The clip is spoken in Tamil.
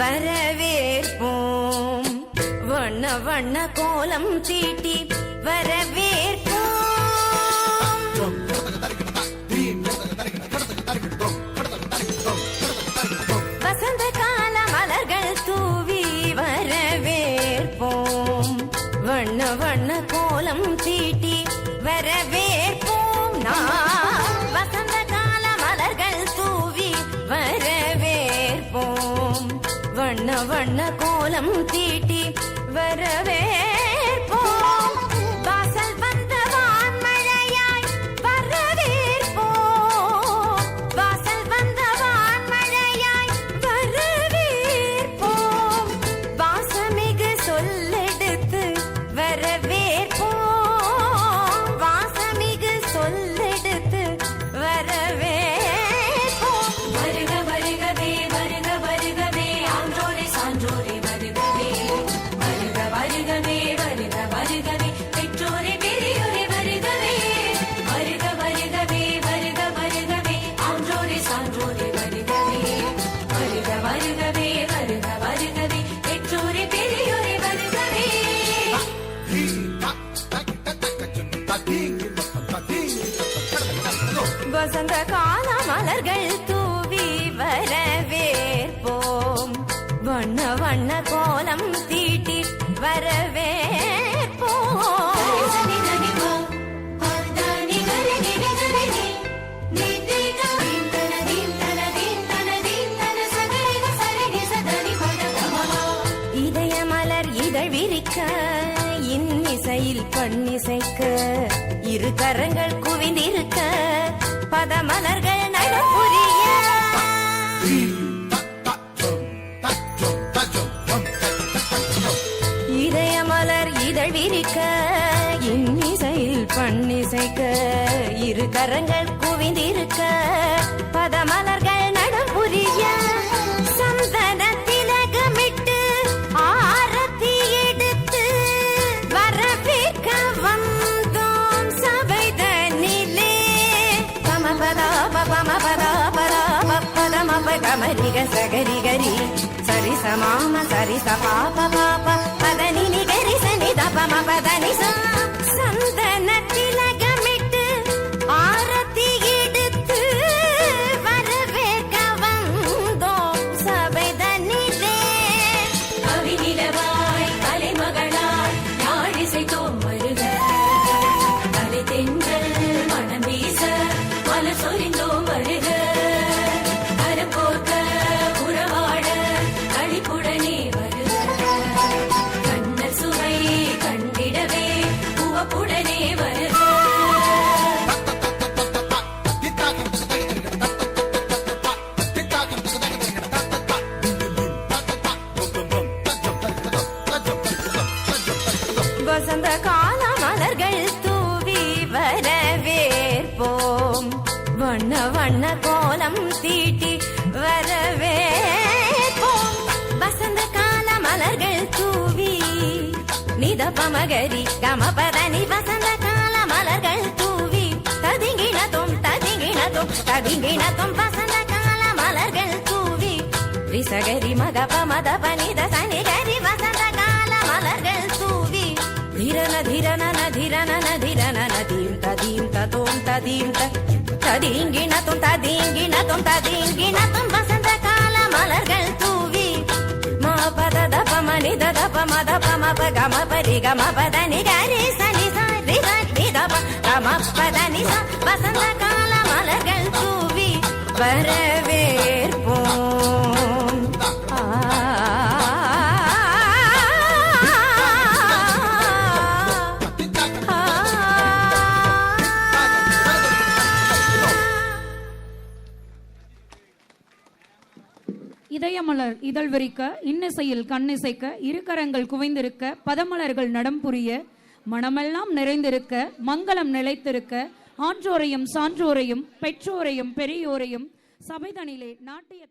வரவேற்போம். வண்ண வண்ண கோலம் தீட்டி வரவேற்போம். வசந்த கால மலர்கள் தூவி வரவேற்போம். வண்ண வண்ண கோலம் தீட்டி வரவேற்போம். வசந்த கால மலர்கள் தூவி வரவேற்போம். வண்ண வண்ண கோலம் தீட்டி வரவேற்போம். வாசல் வந்த வான்மழையாய் வரவேற்போம். வாசல் வந்த வான்மழையாய் வரவேற்போம். வாசமிகு சொல்லெடுத்து வரவேற்போம். வாசமிகு சொல்லெடுத்து வரவேற்போம். வருக வருகவே வருக வருகவே ஆன்றோரே சான்றோரே வருகவே. வருக வருகவே வருக வருகவே பெற்றோரே பெரியோரே வருகவே. வருக வருகவே வருக வருகவே ஆன்றோரே சான்றோரே வருகவே. வருக வருகவே வருக வருகவே பெற்றோரே பெரியோரே வருகவே. வசந்த கால மலர்கள் தூவி வரவேற்போம். வண்ண வண்ண கோலம் தீட்டி வரவேற்போம். இதய மலர் இதழ் விரிக்க இன்னிசையில் பண்ணிசைக்க இரு கரங்கள் குவிந்திருக்க பதமலர்கள் நடம் புரிய இதய மலர் இதழ் விரிக்க இன்னிசையில் பண்ணிசைக்க இரு கரங்கள் குவிந்திருக்க பதமலர்கள் நடம் புரிய சந்தன திலகமிட்டு ஆரத்தி எடுத்து வரவேற்க வந்தோம் சபைதனிலே. பமபதா பமபதா பதா பதமப கமரிக சகரிகரி சரி சமாம சரி சபாப பாப பதனி நிகரி சனி தபம பதனி சந்தன திலகமிட்டு ஆரத்தி எடுத்து வரவேற்க வந்தோம் சபைதனிலே. கவி நிலவாய் கலைமகளாய் யாழிசைத்தோம் வருக. கலை தென்றல் மனம் வீச மலர் சொரிந்தோம் வருக. கரப்போர்க்க உறவாட களிப்புடனே வருக. கண்ணல் சுவை கண்டிடவே உவப்புடனே வருக. வசந்த கால மலர்கள் தூவி வரவேற்போம். வண்ண வண்ண கோலம் தீட்டி வரவேற்போம். வசந்த கால மலர்கள் தூவி நிதபமகரி கமபதனி வசந்த கால மலர்கள் தூவி ததிங்கிணத்தும் ததிங்கிணத்தும் ததிங்கிணத்தும் வசந்த கால மலர்கள் தூவி ரிசகரி மதப மதப நித சனிகரி வசந்த கால மலர்கள் தூவி ಧಿರನ ಧಿರನ ಧಿರನ ಧಿರನ ನದೀಂ ತದೀಂ ತೋಂ ತದೀಂ ததீங்கிண தும் ததீங்கிண தும் ததீங்கிண தும் வசந்த கால மலர்கள் தூவி மா பத தப மணி தப மத பம கம பரி கம பதனி கரி சனி சரி சரி தப கம பதனி வசந்த கால மலர்கள் தூவி வரவேற்போம். இதயமலர் இதழ் விரிக்க இன்னிசையில் கண்ணிசைக்க இருக்கரங்கள் குவிந்திருக்க பதமலர்கள் நடம் புரிய மனமெல்லாம் நிறைந்திருக்க மங்களம் நிலைத்திருக்க ஆன்றோரையும் சான்றோரையும் பெற்றோரையும் பெரியோரையும் சபைதனிலே நாட்டிய